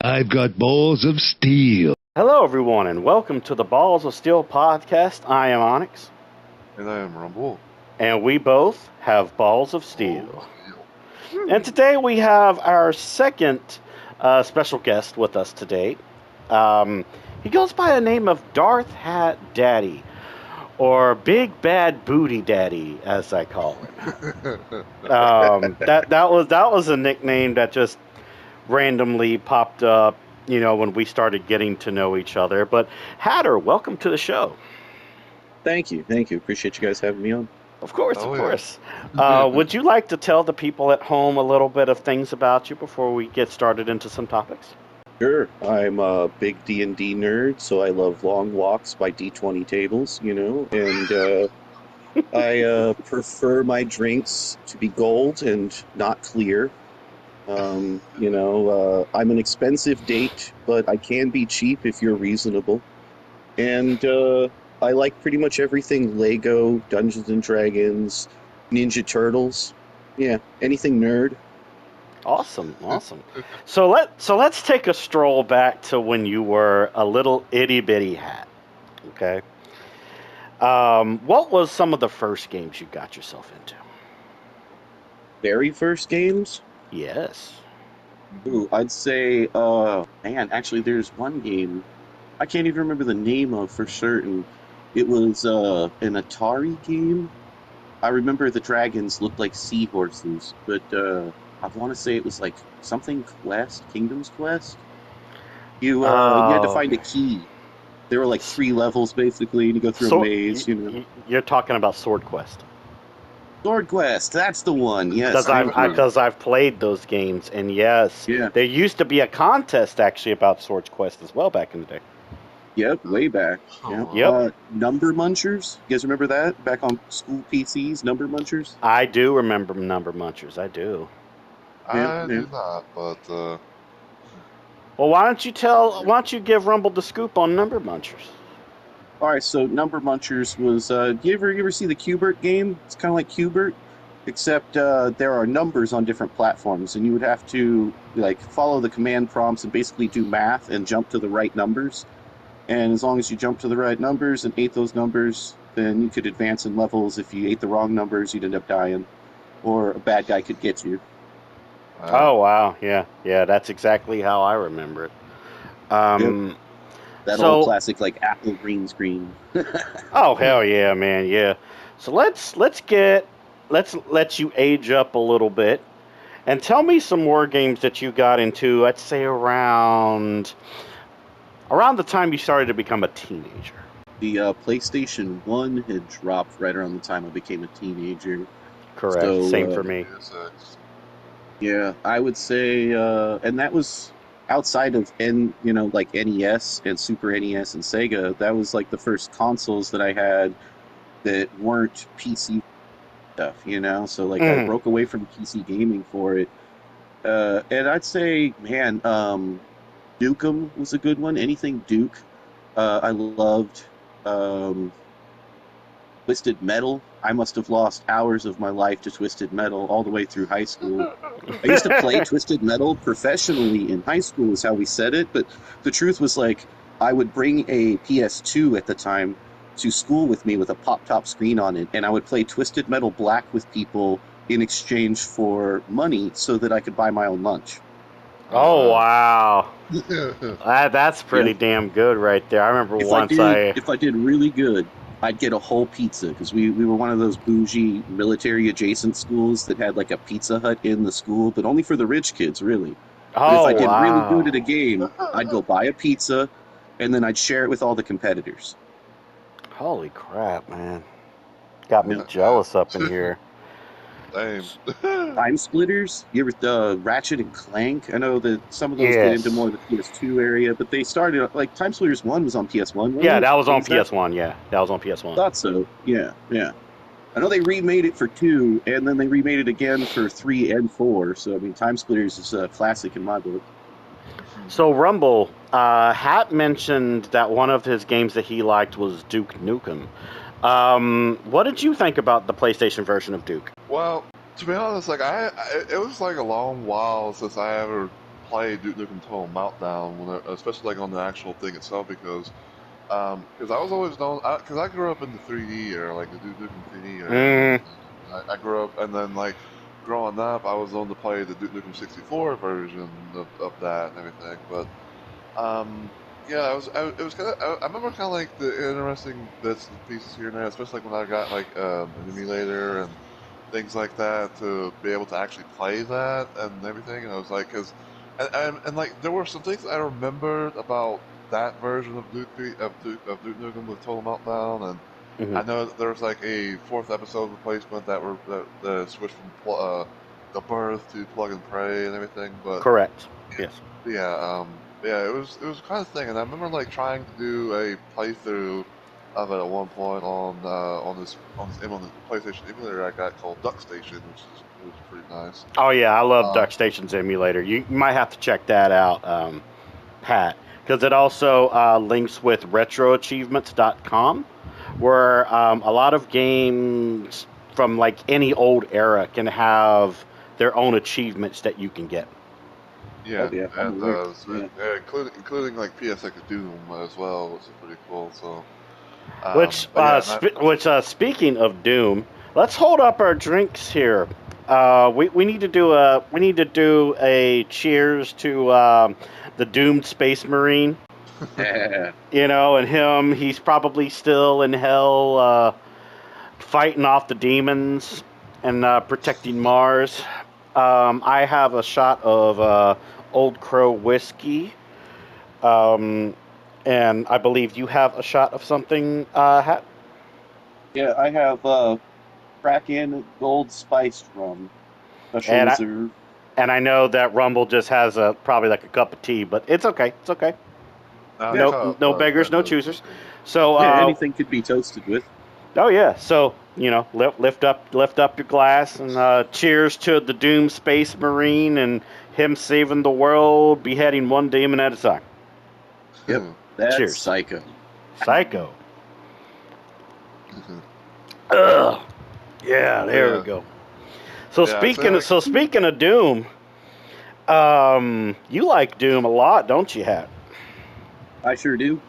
I've got balls of steel. Hello, everyone, and welcome to the Balls of Steel podcast. I am Onyx. And I am Rumble. And we both have balls of steel. And today we have our second special guest with us today. He goes by the name of Darth Hat Daddy, or Big Bad Booty Daddy, as I call him. That was a nickname that just randomly popped up, when we started getting to know each other. But Hatter, welcome to the show. Thank you. Appreciate you guys having me on. Of course. Would you like to tell the people at home a little bit of things about you before we get started into some topics? Sure. I'm a big D&D nerd, so I love long walks by D20 tables, and I prefer my drinks to be gold and not clear. I'm an expensive date, but I can be cheap if you're reasonable. And I like pretty much everything Lego, Dungeons and Dragons, Ninja Turtles. Yeah, anything nerd. Awesome. So let's take a stroll back to when you were a little itty bitty hat. Okay. What was some of the first games you got yourself into? Very first games? Yes. Ooh, I'd say, actually there's one game I can't even remember the name of for certain. It was an Atari game. I remember the dragons looked like seahorses, but I want to say it was like something Quest, Kingdom's Quest. You had to find a key. There were like 3 levels basically, and you go through a maze. You're talking about Sword Quest. Sword Quest, that's the one. Yes, because I've played those games, and yes, there used to be a contest actually about Sword Quest as well back in the day. Yep, way back. Yep. Number Munchers. You guys remember that? Back on school PCs, Number Munchers? I do remember Number Munchers. I do. I do not, but... Well, why don't you give Rumble the scoop on Number Munchers? All right, so Number Munchers was... you ever see the Q*bert game? It's kind of like Q*bert, except there are numbers on different platforms, and you would have to follow the command prompts and basically do math and jump to the right numbers. And as long as you jumped to the right numbers and ate those numbers, then you could advance in levels. If you ate the wrong numbers, you'd end up dying. Or a bad guy could get you. Oh, wow. Yeah, that's exactly how I remember it. That old classic, Apple green screen. Oh, hell yeah, man, yeah. So let's let you age up a little bit. And tell me some more games that you got into, I'd say around the time you started to become a teenager. The PlayStation 1 had dropped right around the time I became a teenager. Correct. So, same for me. Yeah, I would say, and that was outside of NES and Super NES and Sega. That was the first consoles that I had that weren't PC stuff, So I broke away from PC gaming for it. And I'd say, man, Duke'em was a good one. Anything Duke. I loved Twisted Metal. I must have lost hours of my life to Twisted Metal all the way through high school. I used to play Twisted Metal professionally in high school is how we said it, but the truth was I would bring a PS2 at the time to school with me with a pop-top screen on it, and I would play Twisted Metal Black with people in exchange for money so that I could buy my own lunch. Oh, wow. That's pretty damn good right there. I remember if I did really good, I'd get a whole pizza, because we were one of those bougie military-adjacent schools that had a Pizza Hut in the school, but only for the rich kids, really. But if I did really good at a game, I'd go buy a pizza, and then I'd share it with all the competitors. Holy crap, man. Got me jealous up in here. Damn. Time Splitters? You ever Ratchet and Clank? I know that some of those get into more of the PS2 area, but they started Time Splitters 1 was on PS1. Yeah, that was on PS1. Yeah, that was on PS1. Thought so. Yeah. I know they remade it for 2, and then they remade it again for 3 and 4. So Time Splitters is a classic in my book. So Rumble, Hat mentioned that one of his games that he liked was Duke Nukem. What did you think about the PlayStation version of Duke? Well, to be honest, it was a long while since I ever play Duke Nukem Total Meltdown, especially like on the actual thing itself, because I was always known, because I grew up in the 3D era, like the Duke Nukem 3D era. Mm. I grew up, and then like growing up, I was known to play the Duke Nukem 64 version of that and everything. But yeah, it was kind of, I remember kind of like the interesting bits and pieces here and there, especially like when I got like an emulator and things like that to be able to actually play that and everything. And I was like, and like there were some things I remembered about that version of Duke Nukem with Total Meltdown, and I know there was like a fourth episode replacement that switched from the birth to Plug and Pray and everything. But Correct. Yes. yeah, yeah, it was kind of thing, and I remember like trying to do a playthrough of it at one point on this PlayStation emulator I got called Duck Station, which was pretty nice. Oh yeah, I love DuckStation's emulator. You might have to check that out, Pat, because it also links with retroachievements.com, where a lot of games from like any old era can have their own achievements that you can get. Yeah, Oh, yeah, and yeah. including like PSX Doom as well, which is pretty cool. So, Speaking of Doom, let's hold up our drinks here. We need to do a cheers to the doomed space marine. Yeah. You know, and him, he's probably still in hell, fighting off the demons and protecting Mars. I have a shot of Old Crow whiskey. And I believe you have a shot of something, Hat? Yeah, I have Kraken Gold Spiced Rum. Special And reserve. And I know that Rumble just has probably like a cup of tea, but it's okay. It's okay. No beggars, no choosers. So Yeah, anything could be toasted with. oh yeah. So lift up your glass and cheers to the doomed space marine and him saving the world, beheading one demon at a time. Yep, that's Cheers. Psycho. Psycho. Ugh. Yeah, there we go. So speaking of Doom, you like Doom a lot, don't you, Hat? I sure do.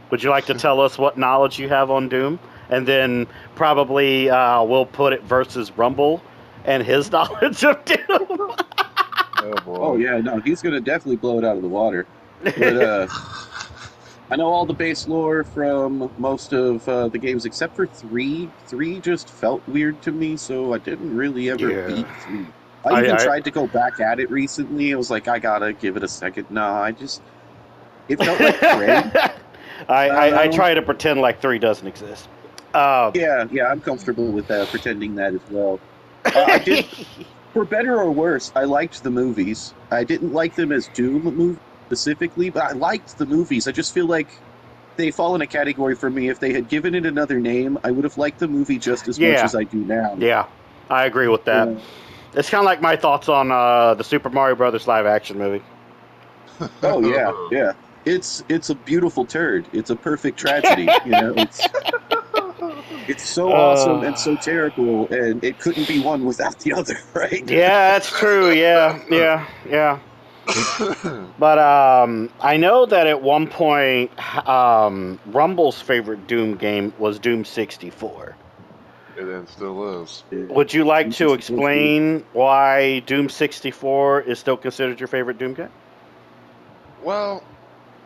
Would you like to tell us what knowledge you have on Doom? And then probably we'll put it versus Rumble and his knowledge of Doom. Oh yeah, no, he's gonna definitely blow it out of the water. But I know all the base lore from most of the games except for 3. 3 just felt weird to me, so I didn't really ever beat 3. I even tried to go back at it recently. I was like, I gotta give it a second. No, it felt like Prey. I try to pretend like 3 doesn't exist. Yeah, I'm comfortable with pretending that as well. I did, for better or worse, I liked the movies. I didn't like them as Doom movies specifically, but I liked the movies. I just feel like they fall in a category for me. If they had given it another name, I would have liked the movie just as much as I do now. Yeah, I agree with that. It's kind of like my thoughts on the Super Mario Brothers live action movie. Oh yeah. It's a beautiful turd. It's a perfect tragedy. It's so awesome and so terrible, and it couldn't be one without the other, right? Yeah, that's true. Yeah. But I know that at one point, Rumble's favorite Doom game was Doom 64. It still is. Would you like to explain why Doom 64 is still considered your favorite Doom game? Well,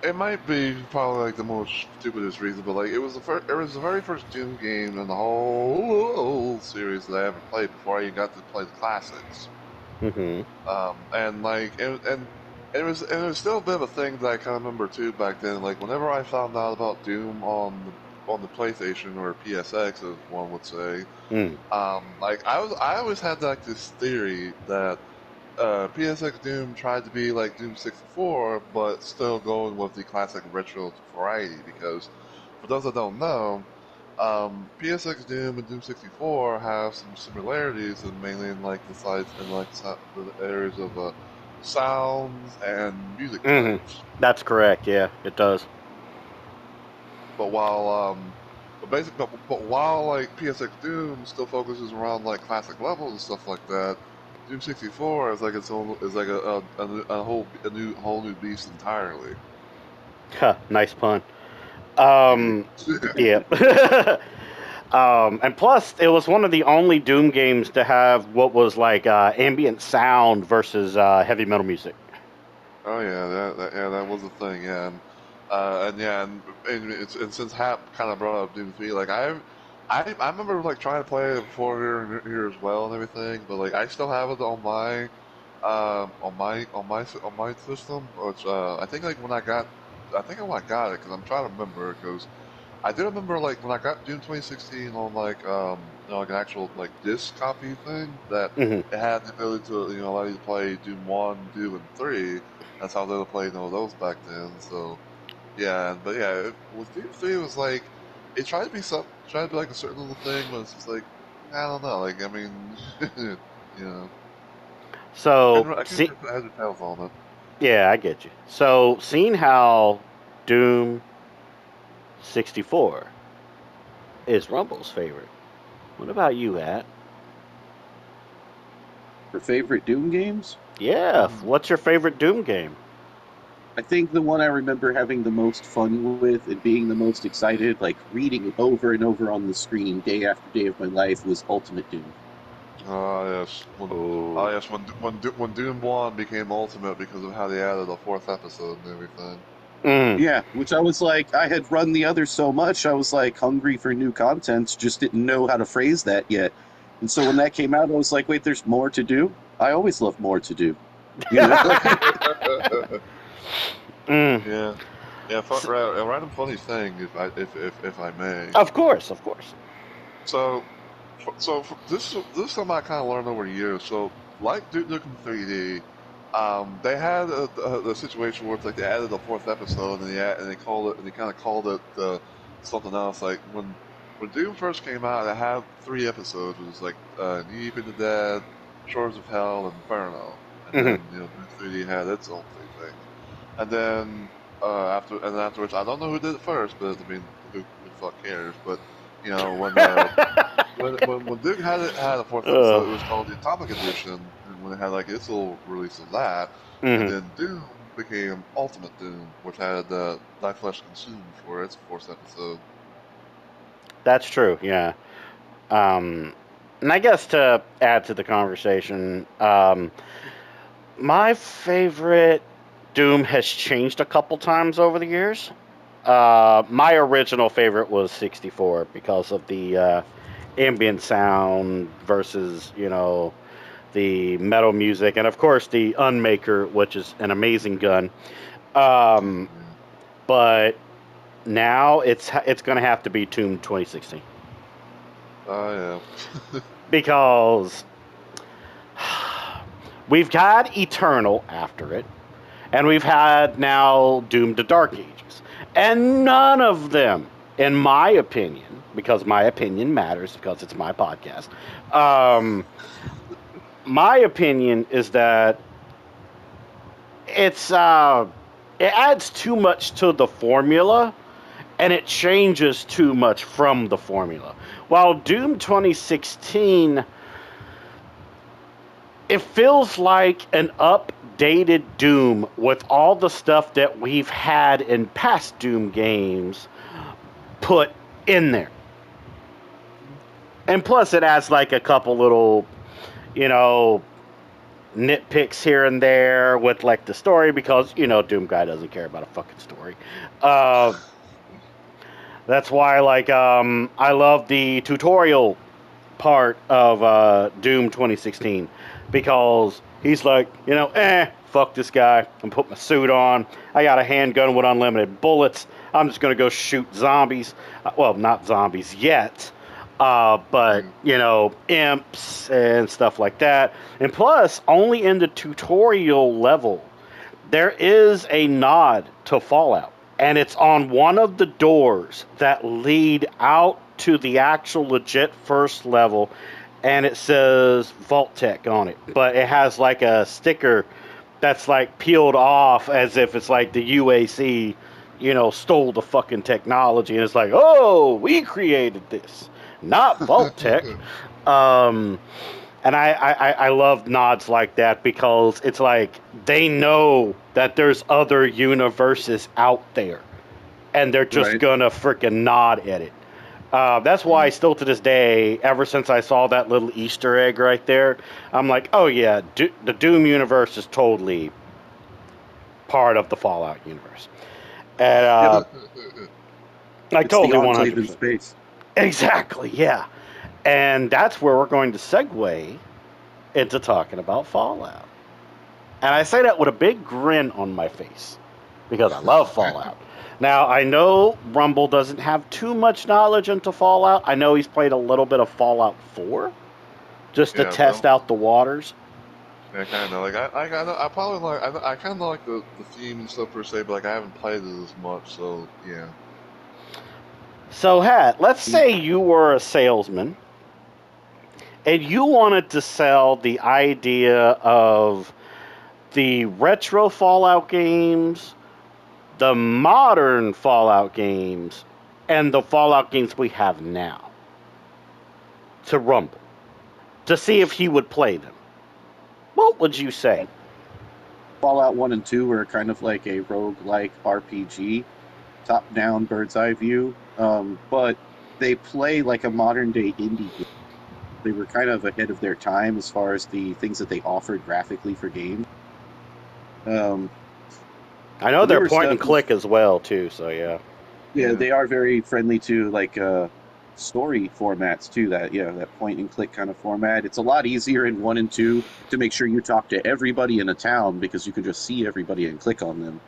it might be probably like the most stupidest reason, but like it was the very first Doom game in the whole series that I ever played before I even got to play the classics. And like and it was still a bit of a thing that I kind of remember too back then. Like whenever I found out about Doom on the PlayStation or PSX, as one would say, like I always had like this theory that PSX Doom tried to be like Doom 64, but still going with the classic retro variety. Because for those that don't know, PSX Doom and Doom 64 have some similarities, and mainly in like the sides and like the areas of sounds and music. That's correct. Yeah, it does. But while while like PSX Doom still focuses around like classic levels and stuff like that, Doom 64 is like its own is like a whole new beast entirely. Huh, nice pun. Yeah. And plus, it was one of the only Doom games to have what was like ambient sound versus heavy metal music. Oh yeah, that was a thing, yeah, and since Hap kind of brought up Doom 3, like I remember like trying to play it before here as well and everything, but like I still have it on my system, which I think when I got it because I'm trying to remember because I do remember like when I got Doom 2016 on like an actual like disc copy thing that Hmm. it had the ability to allow you to play Doom 1, 2, and 3. That's how they were playing those back then. So yeah, but yeah, with Doom 3 it was like it tried to be like a certain little thing, but it's just like I don't know. Like I mean, you know, So, I couldn't see, put heads or tails on it. yeah, I get you. So, seeing how Doom 64 is Rumble's favorite, what about you, At? For favorite Doom games, Yeah, what's your favorite Doom game? I think the one I remember having the most fun with and being the most excited, like reading it over and over on the screen day after day of my life, was Ultimate Doom. Yes, Oh, when Doom 1 became Ultimate because of how they added the fourth episode and everything. mm. Yeah, which I was like, I had run the other so much, I was like hungry for new content, just didn't know how to phrase that yet. And so when that came out, I was like, wait, there's more to do? I always love more to do. You know? Mm. Yeah, yeah. A random funny thing, if I may. Of course, of course. So, this is something I kind of learned over the years. So, like Duke Nukem 3D, they had a situation where it's like they added a fourth episode and they kind of called it something else. Like when Doom first came out, it had 3 episodes. It was like Knee Deep in the Dead, Shores of Hell, and Inferno. And Hmm. then Duke 3D had its own 3 things. And then afterwards, I don't know who did it first, but I mean, who the fuck cares? But when Duke had a fourth episode, it was called the Atomic Edition, and when it had like its little release of that, and Hmm. then Doom became Ultimate Doom, which had Thy Flesh Consumed for its fourth episode. That's true, yeah. And I guess to add to the conversation, my favorite Doom has changed a couple times over the years. My original favorite was 64 because of the ambient sound versus, the metal music, and of course the Unmaker, which is an amazing gun. Um, Yeah. but now it's going to have to be Doom 2016 Oh because we've had Eternal after it, and we've had now Doom to Dark Ages, and none of them, in my opinion, because my opinion matters because it's my podcast. My opinion is that it's it adds too much to the formula and it changes too much from the formula. While Doom 2016, it feels like an updated Doom with all the stuff that we've had in past Doom games put in there. And plus, it adds like a couple little, you know, nitpicks here and there with like the story because, Doom Guy doesn't care about a fucking story. That's why, like, I love the tutorial part of Doom 2016 because he's like, fuck this guy. I'm putting my suit on. I got a handgun with unlimited bullets. I'm just gonna go shoot zombies. Well, not zombies yet, but yeah. imps and stuff like that. And plus, only in the tutorial level, there is a nod to Fallout, and it's on one of the doors that lead out to the actual legit first level, and it says Vault Tech on it, but it has like a sticker that's like peeled off as if it's like the UAC, stole the fucking technology, and it's like, oh, we created this, not Vault Tech. Um, And I love nods like that because it's like they know that there's other universes out there, and they're just Right. gonna freaking nod at it. That's why, still to this day, ever since I saw that little Easter egg right there, I'm like, oh yeah, the Doom universe is totally part of the Fallout universe, and like It's the totally enclave in 100%. space. Exactly, yeah. And that's where we're going to segue into talking about Fallout. And I say that with a big grin on my face because I love Fallout. Now, I know Rumble doesn't have too much knowledge into Fallout. I know he's played a little bit of Fallout 4 just to Yeah, test well, out the waters. yeah, kind of. Like I kind of, I probably like, I kind of like the theme and stuff per se, but like I haven't played it as much. So yeah. So, Hat, let's say you were a salesman and you wanted to sell the idea of the retro Fallout games, the modern Fallout games, and the Fallout games we have now to Rumble to see if he would play them. What would you say? Fallout 1 and 2 were kind of like a roguelike RPG, top-down bird's eye view, but they play like a modern-day indie game. They were kind of ahead of their time as far as the things that they offered graphically for games. I know they're newer point and stuff click as well too, so yeah. Yeah, Yeah. they are very friendly to like story formats too. That point and click kind of format. It's a lot easier in 1 and 2 to make sure you talk to everybody in a town because you can just see everybody and click on them.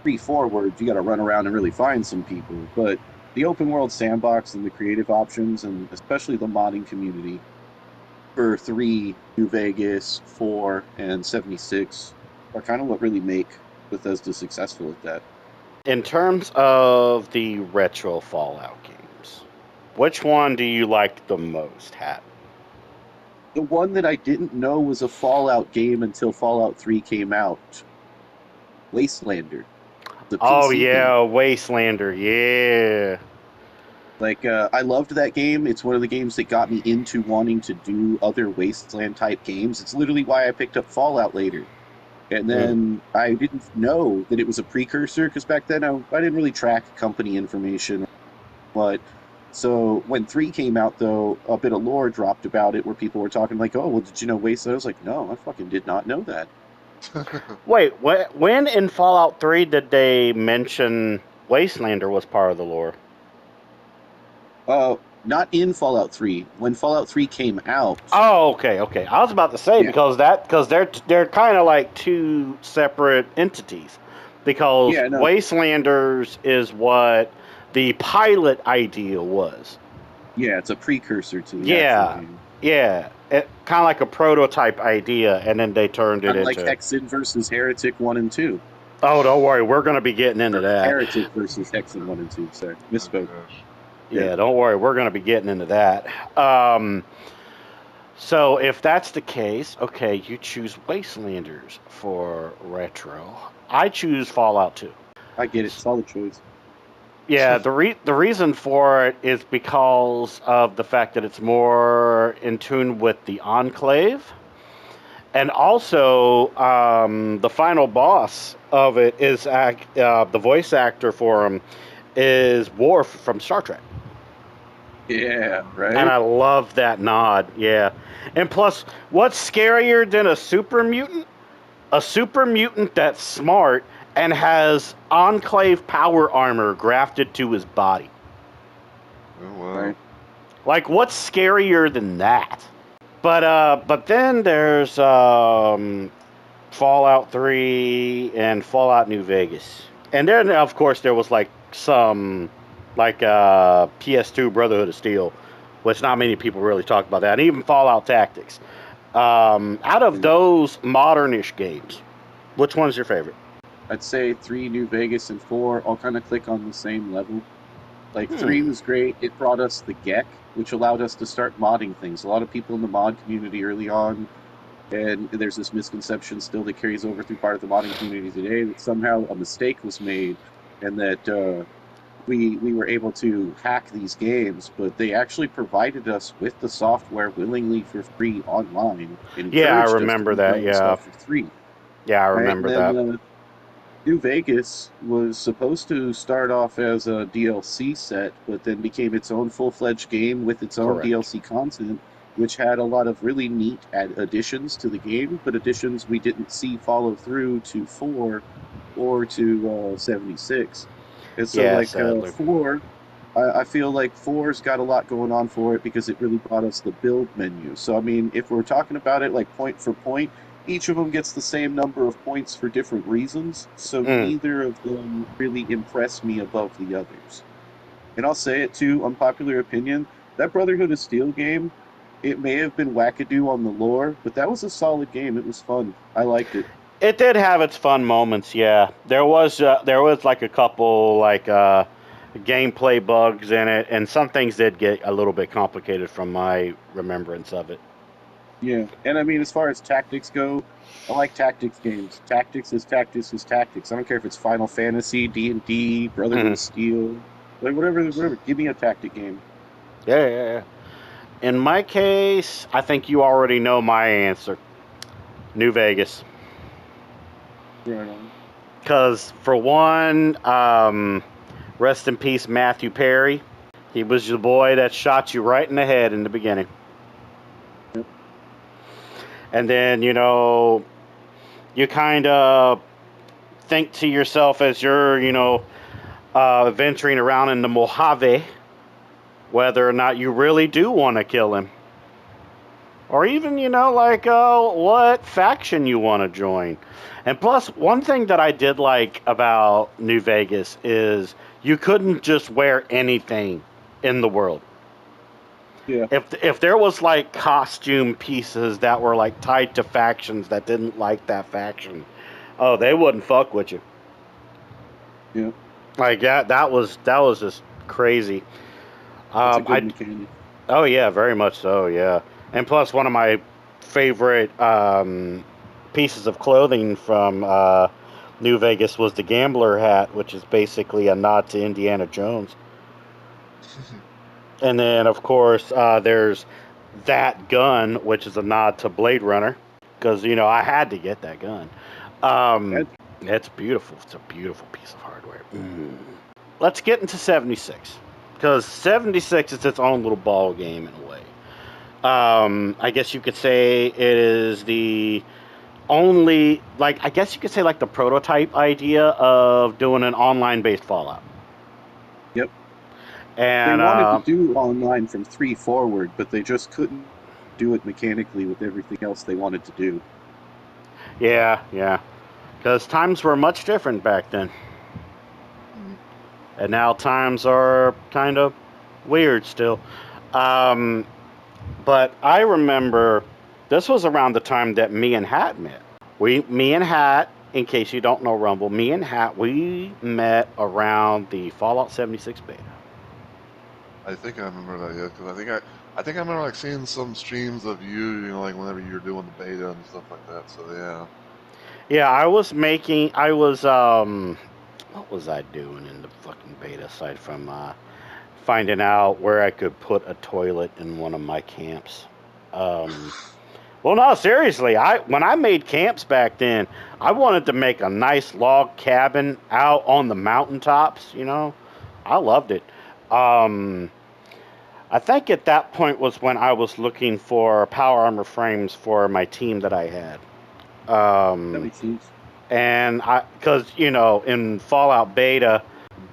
3 forward, you got to run around and really find some people. But the open world sandbox and the creative options, and especially the modding community for 3, New Vegas, 4, and 76 are kind of what really make Bethesda successful at that. In terms of the retro Fallout games, which one do you like the most, Hat? The one that I didn't know was a Fallout game until Fallout 3 came out. Wastelander. The Oh PC yeah, game. Wastelander, yeah. Like, I loved that game. It's one of the games that got me into wanting to do other Wasteland type games. It's literally why I picked up Fallout later. And then I didn't know that it was a precursor, because back then I didn't really track company information. But so when 3 came out, though, a bit of lore dropped about it where people were talking like, oh, well, did you know Wasteland? I was like, no, I fucking did not know that. Wait, when in Fallout 3 did they mention Wastelander was part of the lore? Not in Fallout 3. When Fallout 3 came out. Oh, okay. I was about to say because they're kind of like two separate entities. Because Wastelanders is what the pilot idea was. Yeah, it's a precursor to the actual game. Yeah, kind of like a prototype idea, and then they turned it into... like Hexen versus Heretic 1 and 2. Oh, don't worry, we're going to be getting into that. Heretic versus Hexen 1 and 2, sorry. Misspoke. Yeah, don't worry, we're going to be getting into that. So if that's the case, okay, you choose Wastelanders for retro. I choose Fallout 2. I get it, solid choice. Yeah, the reason for it is because of the fact that it's more in tune with the Enclave. And also, the final boss of it is the voice actor for him is Worf from Star Trek. Yeah, right? And I love that nod, yeah. And plus, what's scarier than a super mutant? A super mutant that's smart and has Enclave power armor grafted to his body. Oh, wow. Right. Like, what's scarier than that? But then there's Fallout 3 and Fallout New Vegas. And then, of course, there was like some PS2 Brotherhood of Steel, which not many people really talk about that. And even Fallout Tactics. Out of those modern-ish games, which one's your favorite? I'd say 3, New Vegas, and 4 all kind of click on the same level. Like, 3 was great. It brought us the GEC, which allowed us to start modding things. A lot of people in the mod community early on, and there's this misconception still that carries over through part of the modding community today, that somehow a mistake was made, and that we were able to hack these games, but they actually provided us with the software willingly for free online. Yeah, I Encouraged us to remember that. download Yeah, stuff for free. yeah, I Right? remember And that. then New Vegas was supposed to start off as a DLC set, but then became its own full-fledged game with its own Correct. DLC content, which had a lot of really neat additions to the game, but additions we didn't see follow through to 4 or to 76. And so, Yeah, like, sadly. 4, I feel like 4's got a lot going on for it because it really brought us the build menu. So, I mean, if we're talking about it like point for point, each of them gets the same number of points for different reasons, so Mm. neither of them really impress me above the others. And I'll say it too, unpopular opinion, that Brotherhood of Steel game, it may have been wackadoo on the lore, but that was a solid game. It was fun. I liked it. It did have its fun moments. Yeah, there was like a couple like gameplay bugs in it, and some things did get a little bit complicated from my remembrance of it. Yeah, and I mean, as far as tactics go, I like tactics games. Tactics is tactics is tactics. I don't care if it's Final Fantasy, D&D, Brotherhood of Steel, like whatever. Give me a tactic game. Yeah, yeah, yeah. In my case, I think you already know my answer. New Vegas. Right on. Because, for one, rest in peace, Matthew Perry. He was the boy that shot you right in the head in the beginning. Yep. And then, you kind of think to yourself as you're, venturing around in the Mojave, whether or not you really do want to kill him. Or even, what faction you want to join. And plus, one thing that I did like about New Vegas is you couldn't just wear anything in the world. Yeah. If there was like costume pieces that were like tied to factions that didn't like that faction, oh, they wouldn't fuck with you. Yeah. Like that was just crazy. That's a good mechanic. Oh yeah, very much so. Yeah, and plus one of my favorite pieces of clothing from New Vegas was the gambler hat, which is basically a nod to Indiana Jones. And then of course there's that gun, which is a nod to Blade Runner, because I had to get that gun. It's beautiful. It's a beautiful piece of hardware. Let's get into 76. Because 76 is its own little ball game in a way. I guess you could say it is the only, I guess you could say the prototype idea of doing an online-based Fallout. Yep. And they wanted to do online from 3 forward, but they just couldn't do it mechanically with everything else they wanted to do. Yeah, yeah. Because times were much different back then. And now times are kind of weird still. But I remember this was around the time that me and Hat met. Me and Hat, in case you don't know Rumble, me and Hat, we met around the Fallout 76 beta. I think I remember that, yeah, because I think I remember seeing some streams of you, whenever you were doing the beta and stuff like that. So yeah. Yeah, what was I doing in the fucking beta aside from finding out where I could put a toilet in one of my camps? Well, no, seriously, when I made camps back then, I wanted to make a nice log cabin out on the mountaintops, I loved it. I think at that point was when I was looking for power armor frames for my team that I had. That makes sense. And because in Fallout Beta,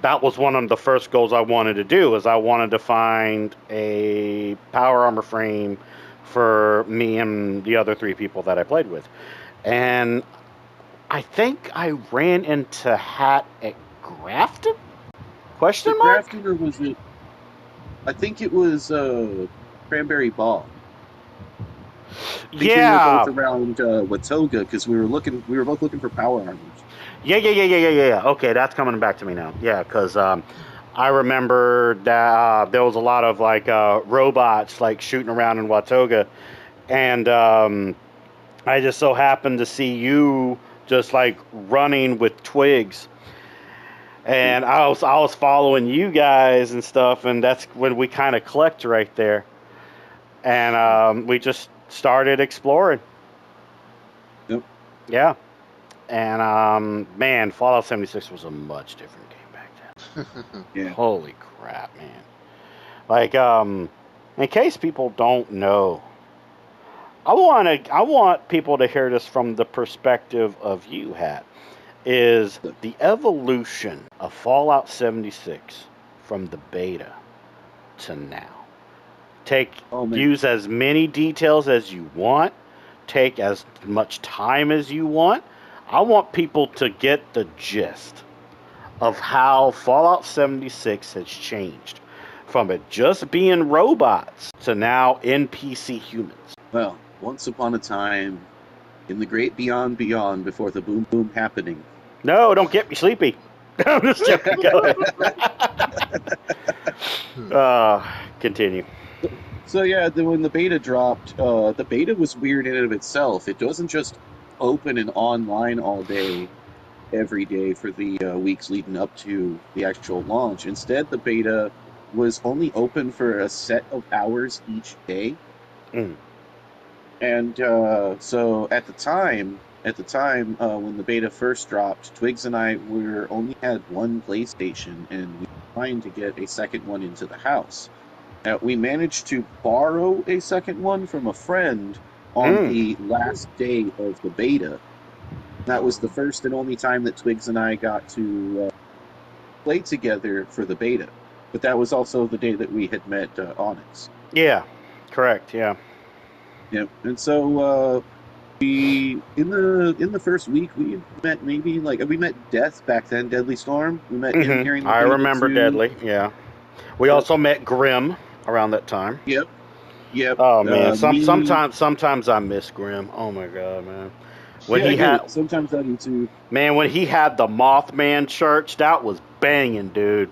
that was one of the first goals I wanted to do. Is I wanted to find a power armor frame for me and the other 3 people that I played with, and I think I ran into Hat at Grafton? Question mark? Grafton, or was it? I think it was Cranberry Bog. Yeah, we were both around Watoga because we were both looking for power armors. Yeah. Okay, that's coming back to me now. Yeah, because I remember that there was a lot of robots shooting around in Watoga, and I just so happened to see you just running with twigs, And I was following you guys and stuff, and that's when we kind of clicked right there, and we just started exploring. Yep. Yeah, and man, Fallout 76 was a much different game back then. Yeah. Holy crap, man! Like, in case people don't know, I want people to hear this from the perspective of you, Hat. Is the evolution of Fallout 76 from the beta to now. Use as many details as you want, take as much time as you want. I want people to get the gist of how Fallout 76 has changed from it just being robots to now NPC humans. Well, once upon a time, in the great beyond before the boom boom happening. No, don't get me sleepy. I'm just joking. Go ahead. Continue. So yeah, when the beta dropped, the beta was weird in and of itself. It wasn't just open and online all day, every day for the weeks leading up to the actual launch. Instead, the beta was only open for a set of hours each day. Mm. And so at the time when the beta first dropped, Twigs and I only had one PlayStation, and we were trying to get a second one into the house. We managed to borrow a second one from a friend on the last day of the beta. That was the first and only time that Twigs and I got to play together for the beta. But that was also the day that we had met Onyx. Yeah, correct. Yeah. Yeah, and so in the first week we met we met Death back then, Deadly Storm. We met him during the I beta remember too. Deadly. Yeah. We also met Grim around that time. Yep. Oh man, sometimes I miss Grim. Oh my god, man. Sometimes I do too. Man, when he had the Mothman church, that was banging, dude.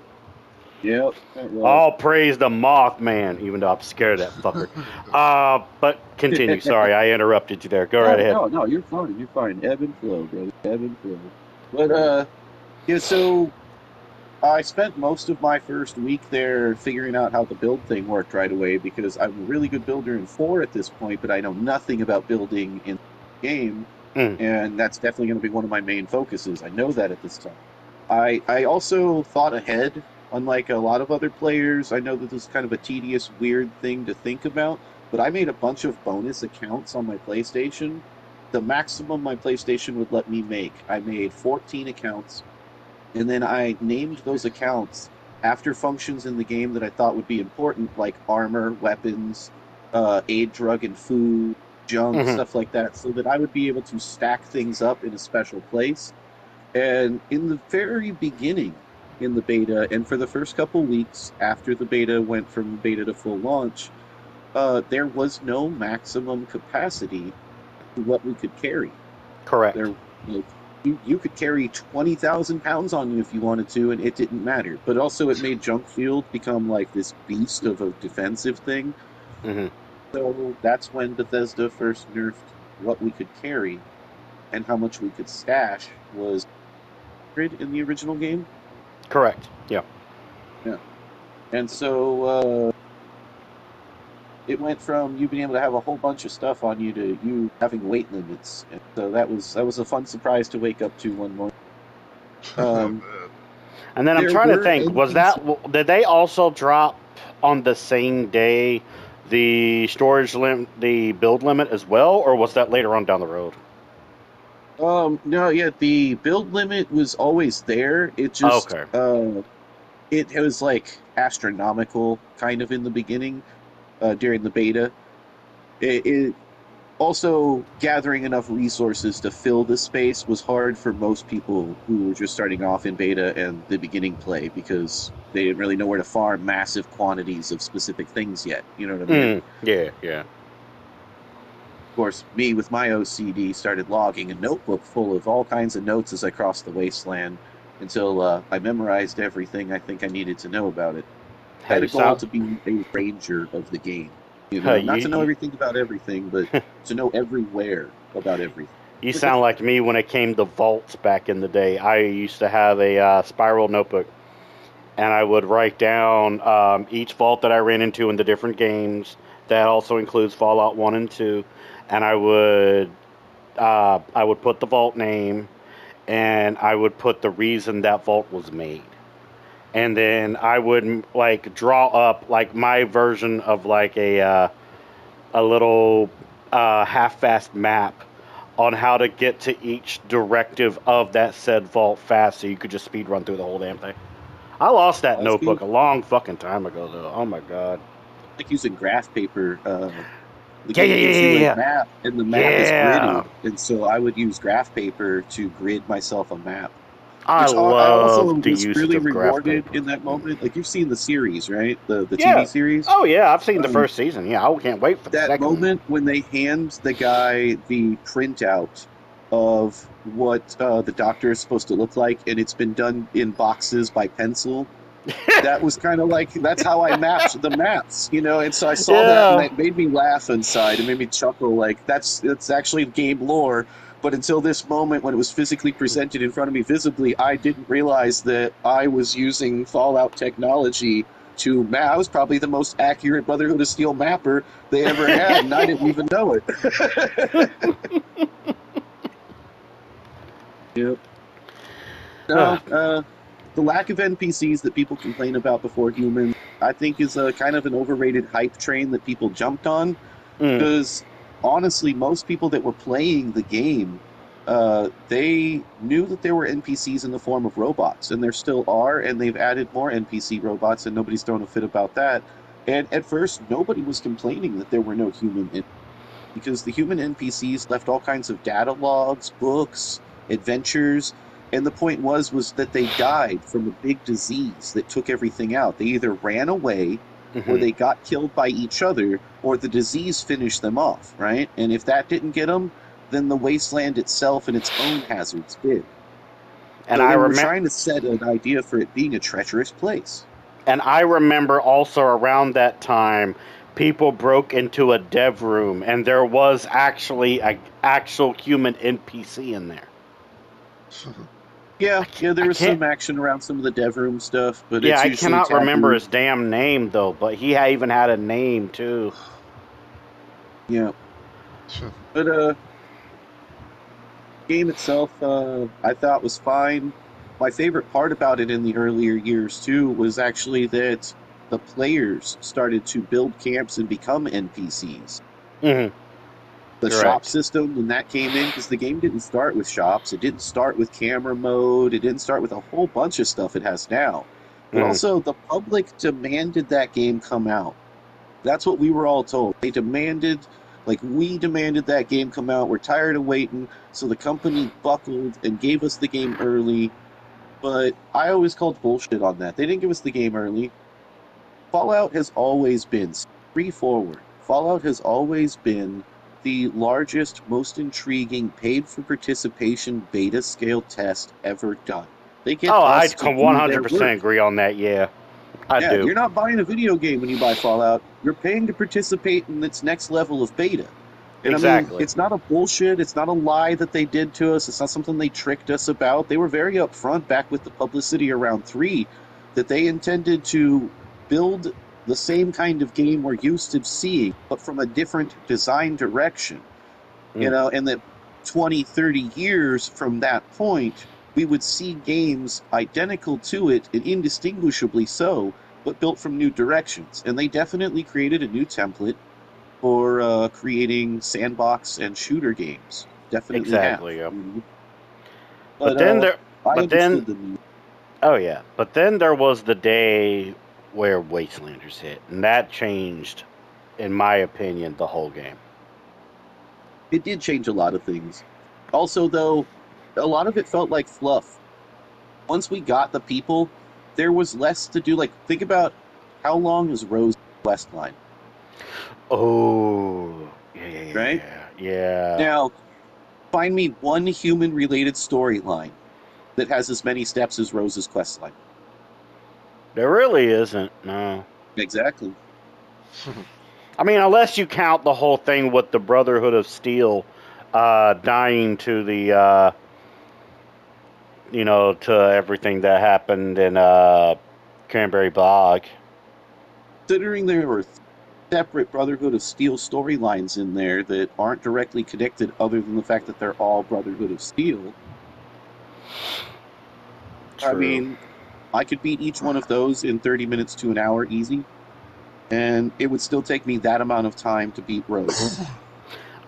Yep. All praise the Mothman, even though I'm scared of that fucker. But continue. Sorry, I interrupted you there. Go right ahead. No, you're fine. You're fine. Ebb and flow, brother. Ebb and flow. But yeah. So I spent most of my first week there figuring out how the build thing worked right away, because I'm a really good builder in 4 at this point, but I know nothing about building in the game, and that's definitely going to be one of my main focuses. I know that at this time. I also thought ahead. Unlike a lot of other players, I know that this is kind of a tedious, weird thing to think about, but I made a bunch of bonus accounts on my PlayStation. The maximum my PlayStation would let me make. I made 14 accounts, and then I named those accounts after functions in the game that I thought would be important, like armor, weapons, aid, drug, and food, junk, stuff like that, so that I would be able to stack things up in a special place. And in the very beginning, in the beta, and for the first couple weeks after the beta went from beta to full launch, there was no maximum capacity to what we could carry. Correct. You could carry 20,000 pounds on you if you wanted to, and it didn't matter. But also it made Junk Field become like this beast of a defensive thing. So that's when Bethesda first nerfed what we could carry, and how much we could stash was in the original game. Correct. Yeah. And so it went from you being able to have a whole bunch of stuff on you to you having weight limits. And so that was a fun surprise to wake up to one morning. And then I'm trying to think, did they also drop on the same day the storage limit, the build limit as well, or was that later on down the road? No, yeah, the build limit was always there. It just, it was like astronomical kind of in the beginning, during the beta. It also, gathering enough resources to fill the space was hard for most people who were just starting off in beta and the beginning play, because they didn't really know where to farm massive quantities of specific things yet. You know what I mean? Yeah. Of course, me with my OCD started logging a notebook full of all kinds of notes as I crossed the wasteland until I memorized everything I think I needed to know about it. I had a goal to be a ranger of the game. You know, not to know everything about everything, but to know everywhere about everything. You sound like me when it came to vaults back in the day. I used to have a spiral notebook, and I would write down each vault that I ran into in the different games. That also includes Fallout 1 and 2. And I would put the vault name, and I would put the reason that vault was made. And then I would like draw up like my version of like a little half-fast map on how to get to each directive of that said vault fast, so you could just speed run through the whole damn thing. I lost that notebook a long fucking time ago, though. Oh my god! Like using graph paper. The game gives you a map, and the map is gridded, and so I would use graph paper to grid myself a map. I love the use really of graph rewarded paper in that moment. Like, you've seen the series, right? The Yeah. TV series. Oh yeah, I've seen the first season. Yeah, I can't wait for the That second one. moment when they hand the guy the printout of what the doctor is supposed to look like, and it's been done in boxes by pencil. That was kind of like, that's how I mapped the maps, you know. And so I saw that, and it made me laugh inside. It made me chuckle. Like, that's actually game lore. But until this moment, when it was physically presented in front of me visibly, I didn't realize that I was using Fallout technology to map. I was probably the most accurate Brotherhood of Steel mapper they ever had, and I didn't even know it. Yep. No, the lack of NPCs that people complain about before humans, I think, is a kind of an overrated hype train that people jumped on. Because honestly, most people that were playing the game, they knew that there were NPCs in the form of robots, and there still are, and they've added more NPC robots, and nobody's thrown a fit about that. And at first, nobody was complaining that there were no human NPCs, because the human NPCs left all kinds of data logs, books, adventures, and the point was that they died from a big disease that took everything out. They either ran away, or they got killed by each other, or the disease finished them off, right? And if that didn't get them, then the wasteland itself and its own hazards did. And so I they were trying to set an idea for it being a treacherous place. And I remember also around that time, people broke into a dev room, and there was actually an actual human NPC in there. Yeah, there was some action around some of the dev room stuff, but yeah, it's I usually cannot taboo. remember his damn name though. But he even had a name too. Yeah, but game itself, I thought was fine. My favorite part about it in the earlier years too was actually that the players started to build camps and become NPCs. The shop system, when that came in, because the game didn't start with shops, it didn't start with camera mode, it didn't start with a whole bunch of stuff it has now. But also, the public demanded that game come out. That's what we were all told. They demanded, like, we demanded that game come out. We're tired of waiting, so the company buckled and gave us the game early. But I always called bullshit on that. They didn't give us the game early. Fallout has always been straightforward. Fallout has always been the largest, most intriguing, paid-for-participation beta-scale test ever done. They get I us to can do their 100% work. agree on that. Yeah, I do. You're not buying a video game when you buy Fallout. You're paying to participate in its next level of beta. And Exactly. I mean, it's not a bullshit. It's not a lie that they did to us. It's not something they tricked us about. They were very upfront back with the publicity around 3 that they intended to build the same kind of game we're used to seeing, but from a different design direction. You know, and that 20, 30 years from that point, we would see games identical to it and indistinguishably so, but built from new directions. And they definitely created a new template for creating sandbox and shooter games. Definitely exactly. have. Yeah. But then there was the day where Wastelanders hit, and that changed, in my opinion, the whole game. It did change a lot of things. Also, though, a lot of it felt like fluff. Once we got the people, there was less to do. Like, think about how long is Rose West line? Oh, yeah. Right? Yeah. Now, find me one human-related storyline that has as many steps as Rose's quest line. There really isn't, no. Exactly. I mean, unless you count the whole thing with the Brotherhood of Steel dying to the to everything that happened in Cranberry Bog. Considering there were separate Brotherhood of Steel storylines in there that aren't directly connected other than the fact that they're all Brotherhood of Steel. True. I mean, I could beat each one of those in 30 minutes to an hour easy, and it would still take me that amount of time to beat Rose.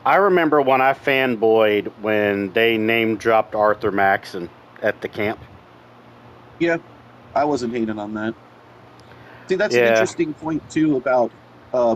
I remember when I fanboyed when they name-dropped Arthur Maxon at the camp. Yeah, I wasn't hating on that. See, that's an interesting point, too, about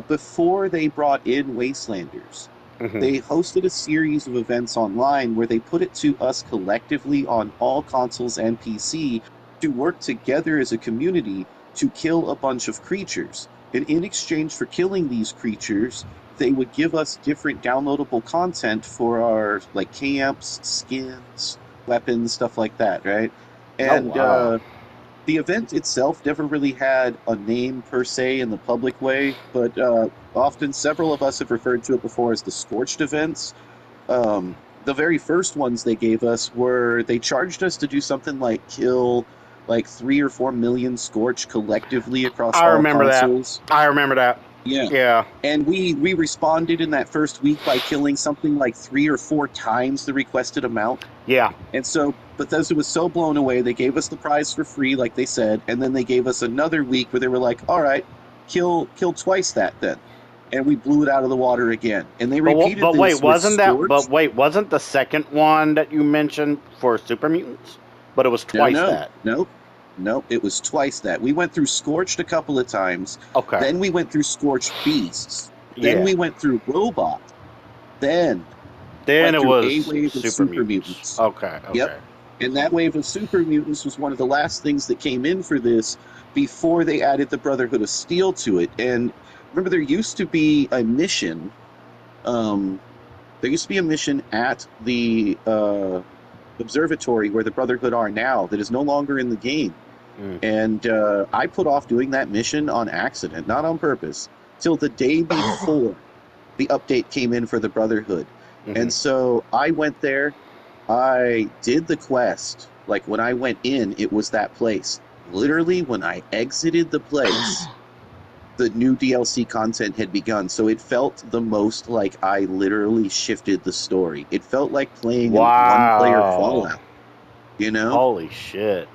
before they brought in Wastelanders, they hosted a series of events online where they put it to us collectively on all consoles and PC to work together as a community to kill a bunch of creatures. And in exchange for killing these creatures, they would give us different downloadable content for our like camps, skins, weapons, stuff like that, right? And the event itself never really had a name per se in the public way, but often several of us have referred to it before as the Scorched events. The very first ones they gave us were, they charged us to do something like kill like 3 or 4 million Scorch collectively across all consoles. I remember that. Yeah. And we responded in that first week by killing something like 3 or 4 times the requested amount. Yeah. And so Bethesda was so blown away, they gave us the prize for free, like they said, and then they gave us another week where they were like, all right, kill twice that then. And we blew it out of the water again. And they repeated but this wait, with wasn't wasn't the second one that you mentioned for Super Mutants? But it was twice that. Nope, it was twice that. We went through Scorched a couple of times. Okay. Then we went through Scorched Beasts. Then we went through Robot. Then it was a wave of Super Mutants. Okay. Yep. And that wave of Super Mutants was one of the last things that came in for this before they added the Brotherhood of Steel to it. And remember, there used to be a mission. There used to be a mission at the observatory where the Brotherhood are now that is no longer in the game. And I put off doing that mission on accident, not on purpose, till the day before the update came in for the Brotherhood. And so I went there, I did the quest. Like when I went in, it was that place. Literally, when I exited the place, the new DLC content had begun. So it felt the most like I literally shifted the story. It felt like playing a one-player Fallout. You know? Holy shit.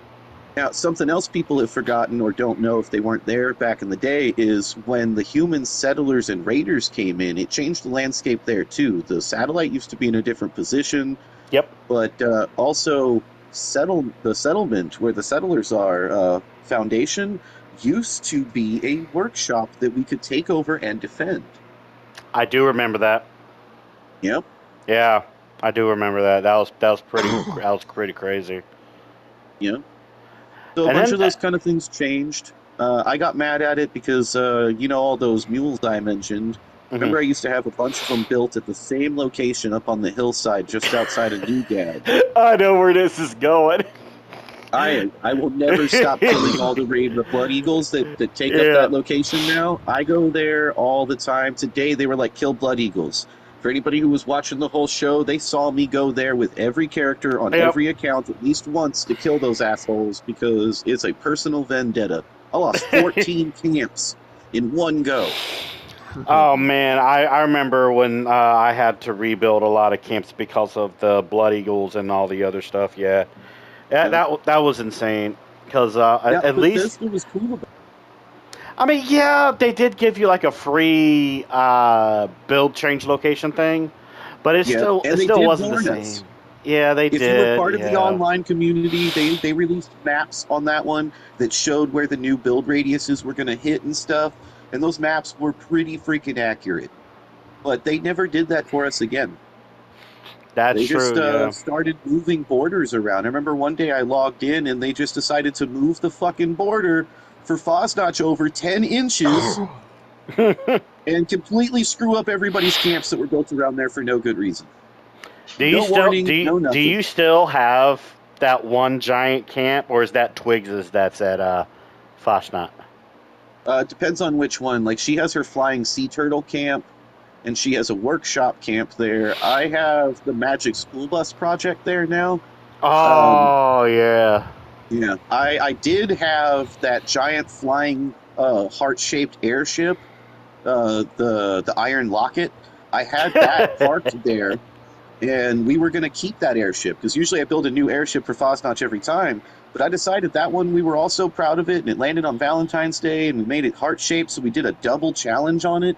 Now, something else people have forgotten or don't know if they weren't there back in the day is when the human settlers and raiders came in, it changed the landscape there too. The satellite used to be in a different position. Yep. But also, the settlement where the settlers are, Foundation, used to be a workshop that we could take over and defend. I do remember that. Yep. Yeah, I do remember that. That was pretty crazy. Yeah. So a bunch of those kind of things changed. I got mad at it because, all those mules I mentioned. Remember, I used to have a bunch of them built at the same location up on the hillside just outside of Newgad. I know where this is going. I will never stop killing all the Blood Eagles that take up that location now. I go there all the time. Today, they were like, kill Blood Eagles. For anybody who was watching the whole show, they saw me go there with every character on every account at least once to kill those assholes because it's a personal vendetta. I lost 14 camps in one go. Oh, man. I remember when I had to rebuild a lot of camps because of the Blood Eagles and all the other stuff, that was insane. Because at least... This was cool about it. I mean, they did give you like a free build change location thing, but it still wasn't the same. Yeah, they did. If you were part of the online community, they released maps on that one that showed where the new build radiuses were going to hit and stuff, and those maps were pretty freaking accurate. But they never did that for us again. That's true. They just started moving borders around. I remember one day I logged in and they just decided to move the fucking border for Fosnotch over 10 inches and completely screw up everybody's camps that were built around there for no good reason. Do you still have that one giant camp, or is that Twigs's that's at Fosnotch? Depends on which one. Like, she has her flying sea turtle camp. and she has a workshop camp there. I have the Magic School Bus project there now. Oh, yeah. Yeah, I did have that giant flying heart-shaped airship, the Iron Locket. I had that parked there, and we were going to keep that airship, because usually I build a new airship for Fosnotch every time, but I decided that one, we were all so proud of it, and it landed on Valentine's Day, and we made it heart-shaped, so we did a double challenge on it,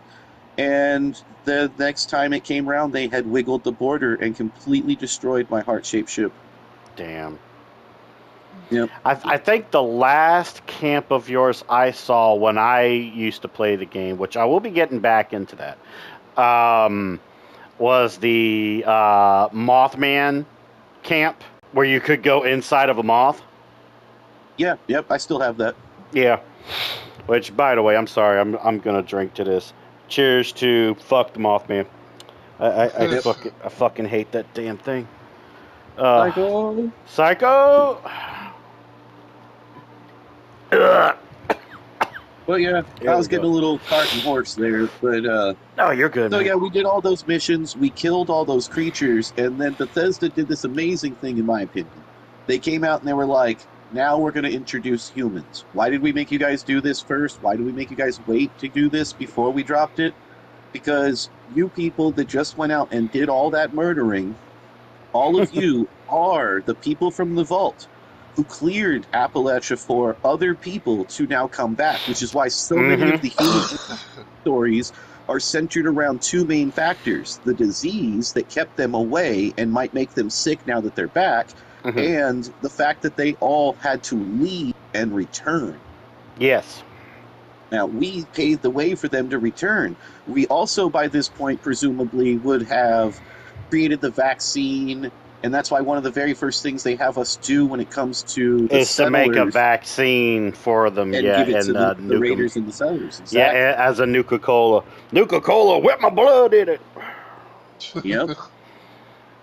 and the next time it came around, they had wiggled the border and completely destroyed my heart-shaped ship. Damn. Yep. I think the last camp of yours I saw when I used to play the game, which I will be getting back into that, was the Mothman camp, where you could go inside of a moth. Yeah, yep, I still have that. Yeah. Which, by the way, I'm sorry, I'm gonna drink to this. Cheers to fuck the Mothman. I fucking hate that damn thing. Psycho. Psycho. Well, yeah, I was getting a little cart and horse there, but oh, you're good. so man. yeah, we did all those missions, we killed all those creatures, and then Bethesda did this amazing thing, in my opinion. They came out and they were like, now we're going to introduce humans. Why did we make you guys do this first? Why did we make you guys wait to do this before we dropped it? Because you people that just went out and did all that murdering, all of you are the people from the vault who cleared Appalachia for other people to now come back, which is why so many of the human stories are centered around two main factors: the disease that kept them away and might make them sick now that they're back, and the fact that they all had to leave and return. Yes. Now, we paved the way for them to return. We also, by this point, presumably would have created the vaccine, and that's why one of the very first things they have us do when it comes to the is to make a vaccine for them, and yeah, give it and to the raiders and the settlers. Exactly. Yeah, as a Nuka-Cola. Nuka-Cola, whip my blood in it. Yep.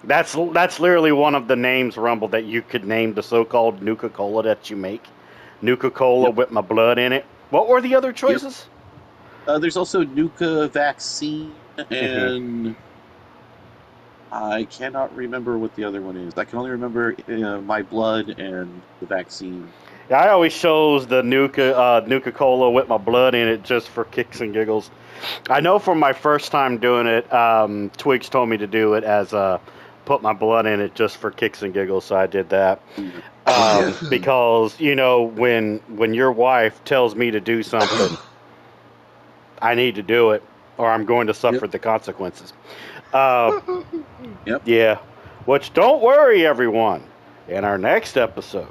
That's literally one of the names, Rumble, that you could name the so-called Nuka-Cola that you make. Nuka-Cola, Yep. whip my blood in it. What were the other choices? There's also Nuka vaccine, and I cannot remember what the other one is. I can only remember my blood and the vaccine. Yeah, I always chose the Nuka-Cola with my blood in it just for kicks and giggles. I know from my first time doing it, Twigs told me to do it as put my blood in it just for kicks and giggles, so I did that. Because, you know, when your wife tells me to do something, I need to do it, or I'm going to suffer the consequences. Yeah. Which, don't worry, everyone. In our next episode,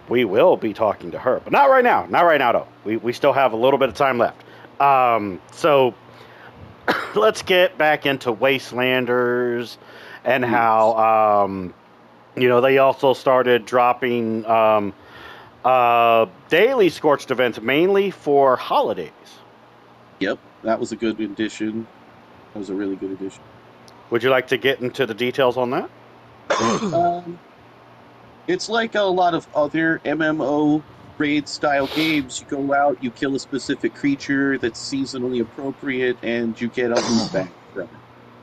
we will be talking to her. But not right now. Not right now, though. We still have a little bit of time left. So, let's get back into Wastelanders and how, you know, they also started dropping daily Scorched events, mainly for holidays. Yep, that was a good addition. That was a really good addition. Would you like to get into the details on that? It's like a lot of other MMO raid-style games. You go out, you kill a specific creature that's seasonally appropriate, and you get a loot back from it.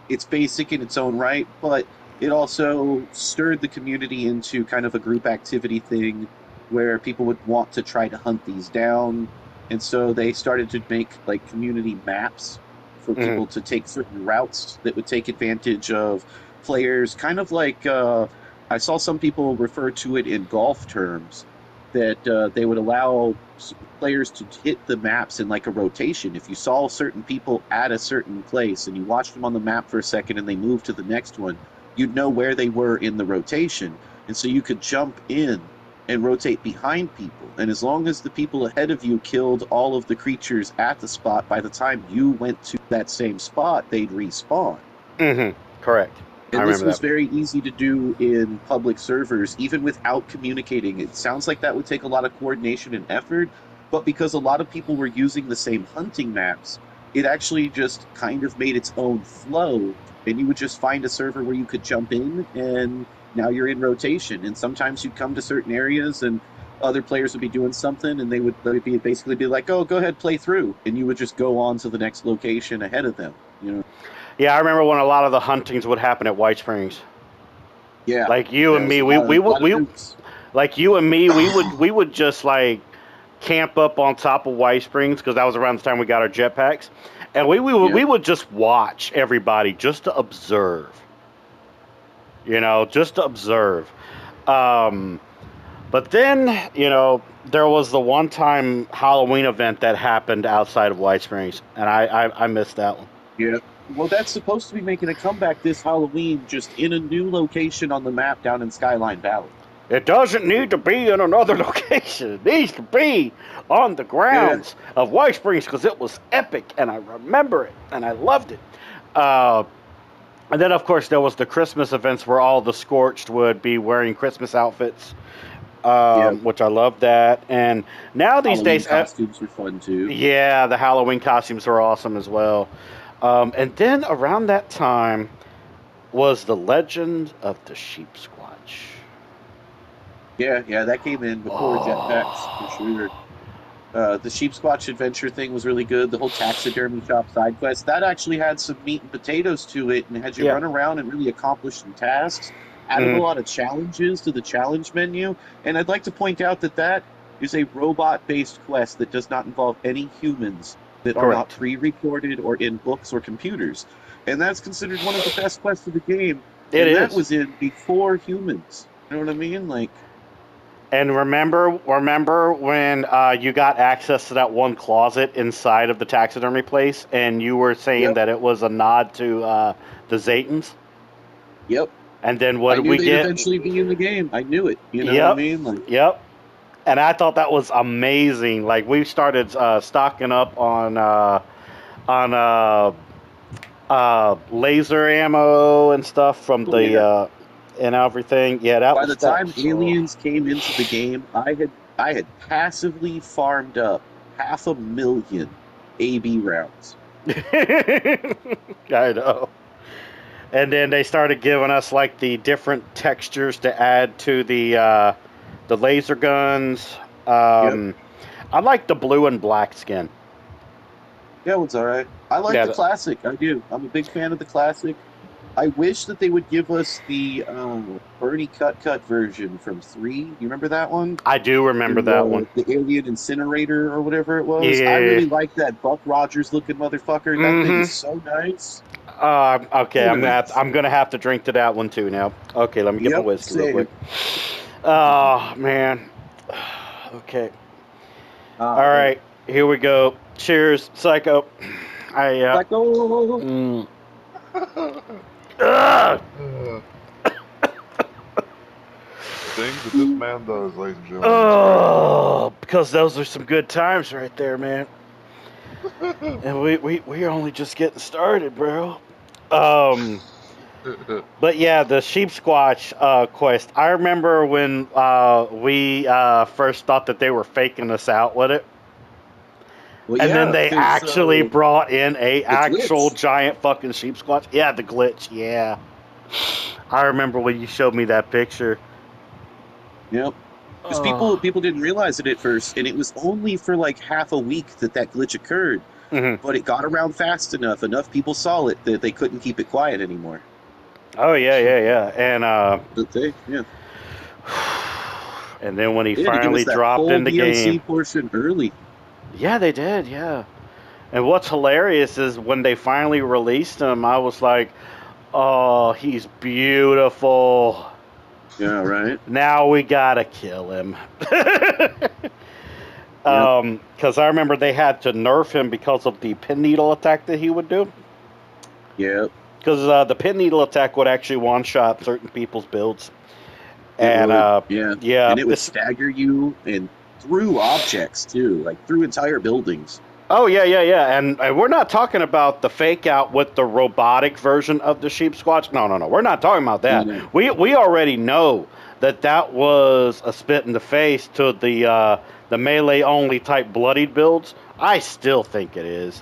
It's basic in its own right, but it also stirred the community into kind of a group activity thing where people would want to try to hunt these down. And so they started to make like community maps for people to take certain routes that would take advantage of players. Kind of like, I saw some people refer to it in golf terms, that they would allow players to hit the maps in like a rotation. If you saw certain people at a certain place and you watched them on the map for a second and they moved to the next one, you'd know where they were in the rotation. And so you could jump in and rotate behind people. And as long as the people ahead of you killed all of the creatures at the spot, by the time you went to that same spot, they'd respawn. Correct. And this was very easy to do in public servers, even without communicating. It sounds like that would take a lot of coordination and effort, but because a lot of people were using the same hunting maps, it actually just kind of made its own flow. And you would just find a server where you could jump in, and now you're in rotation. And sometimes you'd come to certain areas, and other players would be doing something, and they would basically be like, oh, go ahead, play through. And you would just go on to the next location ahead of them. You know. Yeah, I remember when a lot of the huntings would happen at White Springs. Yeah. Like you and There's me, a we lot of- we lot would of we groups. like you and me, we would just like camp up on top of White Springs because that was around the time we got our jetpacks, and Yeah. we would just watch everybody just to observe. You know, just to observe. Um, but then, you know, there was the one time Halloween event that happened outside of White Springs, and I missed that one. Yeah. Well, that's supposed to be making a comeback this Halloween, just in a new location on the map down in Skyline Valley. It doesn't need to be in another location. It needs to be on the grounds of White Springs because it was epic, and I remember it, and I loved it. And then, of course, there was the Christmas events where all the Scorched would be wearing Christmas outfits, which I love that. And now these Halloween days, costumes were fun too. yeah, the Halloween costumes are awesome as well. And then around that time was the Legend of the Sheep Squatch. Yeah, that came in before jetpacks for sure. The Sheep Squatch adventure thing was really good. The whole taxidermy shop side quest that actually had some meat and potatoes to it, and had you run around and really accomplish some tasks. Added a lot of challenges to the challenge menu, and I'd like to point out that that is a robot-based quest that does not involve any humans that are not pre-recorded or in books or computers, and that's considered one of the best quests of the game. That was in before humans. You know what I mean? Like. And remember when you got access to that one closet inside of the taxidermy place, and you were saying that it was a nod to the Zaytons? Yep. And then what did we they'd get? Eventually be in the game. I knew it. You know what I mean? Like. Yep. And I thought that was amazing. Like we started stocking up on laser ammo and stuff from the. And everything, By the time aliens came into the game, I had passively farmed up 500,000 AB rounds. I know. And then they started giving us like the different textures to add to the laser guns. I like the blue and black skin. Yeah, it's all right. I like the classic. I do. I'm a big fan of the classic. I wish that they would give us the Bernie Cut version from 3. You remember that one? I do remember that one. The alien incinerator or whatever it was. Yeah. I really like that Buck Rogers looking motherfucker. That thing is so nice. Okay, I'm gonna have to drink to that one too now. Okay, let me get my whiskey real quick. Oh man. Okay. All right, here we go. Cheers, Psycho. Psycho. Things that this man does, ladies and gentlemen. Oh, because those are some good times right there, man. And we're only just getting started, bro. But yeah, the Sheep Squatch quest. I remember when we first thought that they were faking us out with it. Well, and then they actually brought in a actual giant fucking sheep squatch. Yeah, the glitch. Yeah, I remember when you showed me that picture. Yep. Because people didn't realize it at first, and it was only for like half a week that glitch occurred. Mm-hmm. But it got around fast enough. Enough people saw it that they couldn't keep it quiet anymore. Oh yeah. And and then when he finally dropped in the game, portion early. Yeah, they did, yeah. And what's hilarious is when they finally released him, I was like, oh, he's beautiful. Yeah, right. Now we gotta kill him. Because I remember they had to nerf him because of the pin needle attack that he would do. Yeah. Because the pin needle attack would actually one-shot certain people's builds. And, yeah. And it would stagger you and through objects too, like through entire buildings. Oh yeah, and we're not talking about the fake out with the robotic version of the sheep squatch. No, we're not talking about that. No. We already know that was a spit in the face to the melee only type bloodied builds. I still think it is,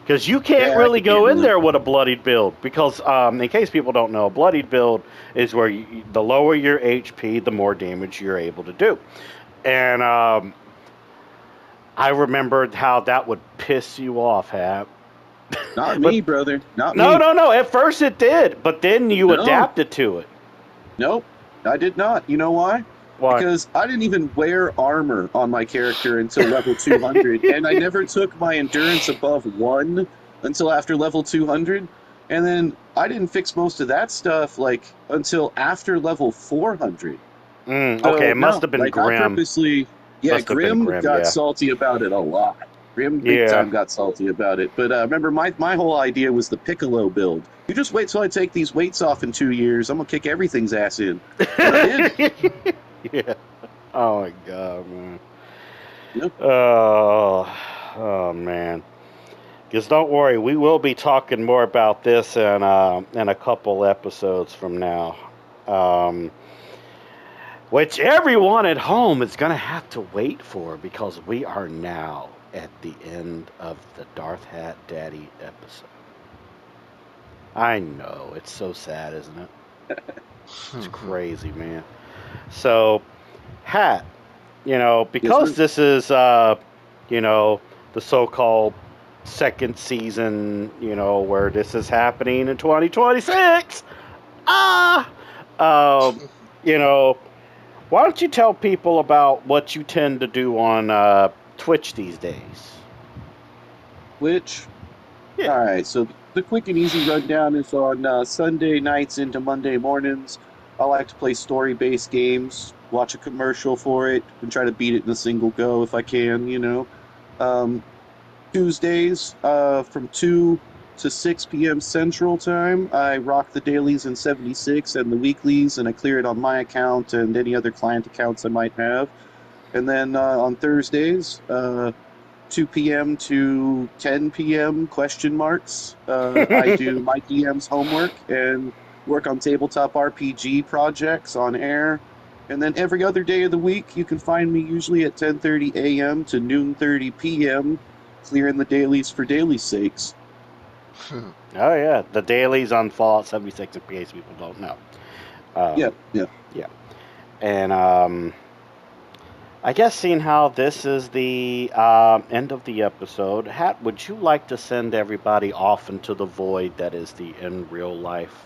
because you can't really go in there with a bloodied build, because in case people don't know, a bloodied build is where the lower your HP, the more damage you're able to do. And I remembered how that would piss you off, Hap. Not But- me, brother. Not No, me. no. At first it did, but then you No. adapted to it. Nope, I did not. You know why? Why? Because I didn't even wear armor on my character until level 200, and I never took my endurance above 1 until after level 200, and then I didn't fix most of that stuff like until after level 400. So, Okay, it must no, have been like, I Grim. purposely, yeah, Must have been Grim Grim, got yeah. salty about it a lot. Grim big Yeah. time got salty about it. But remember, my whole idea was the Piccolo build. You just wait till I take these weights off in 2 years. I'm gonna kick everything's ass in. And I did. Yeah. Oh my god, man. Yep. Oh man. Because don't worry, we will be talking more about this in a couple episodes from now. Which everyone at home is going to have to wait for, because we are now at the end of the Darth Hat Daddy episode. I know, it's so sad, isn't it? It's crazy, man. So, Hat, because Yes, this is, the so-called second season, where this is happening in 2026, why don't you tell people about what you tend to do on Twitch these days? Twitch. Yeah. All right, so the quick and easy rundown is on Sunday nights into Monday mornings. I like to play story-based games, watch a commercial for it, and try to beat it in a single go if I can, Tuesdays from 2 to 6 p.m. Central Time, I rock the dailies in 76 and the weeklies, and I clear it on my account and any other client accounts I might have. And then on Thursdays, 2 p.m. to 10 p.m. question marks. I do my DM's homework and work on tabletop RPG projects on air. And then every other day of the week, you can find me usually at 10:30 a.m. to noon 30 p.m. clearing the dailies for daily sakes. Oh yeah, the dailies on Fallout 76 in case people don't know. Yeah. And I guess seeing how this is the end of the episode, Hat, would you like to send everybody off into the void that is the in real life?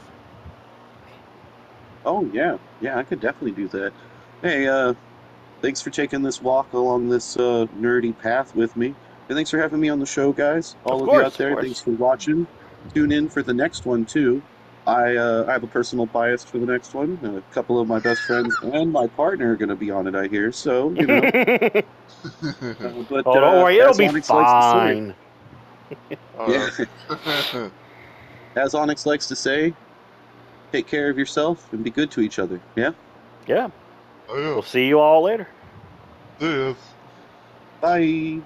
Oh, yeah. Yeah, I could definitely do that. Hey, thanks for taking this walk along this nerdy path with me. And thanks for having me on the show, guys. All of you out there, thanks for watching. Tune in for the next one, too. I have a personal bias for the next one. A couple of my best friends and my partner are going to be on it, I hear. So, But but don't worry, it'll as be Onyx likes to fine. say, as Onyx likes to say, take care of yourself and be good to each other. Yeah? Yeah. Oh, yeah. We'll see you all later. Yes. Bye.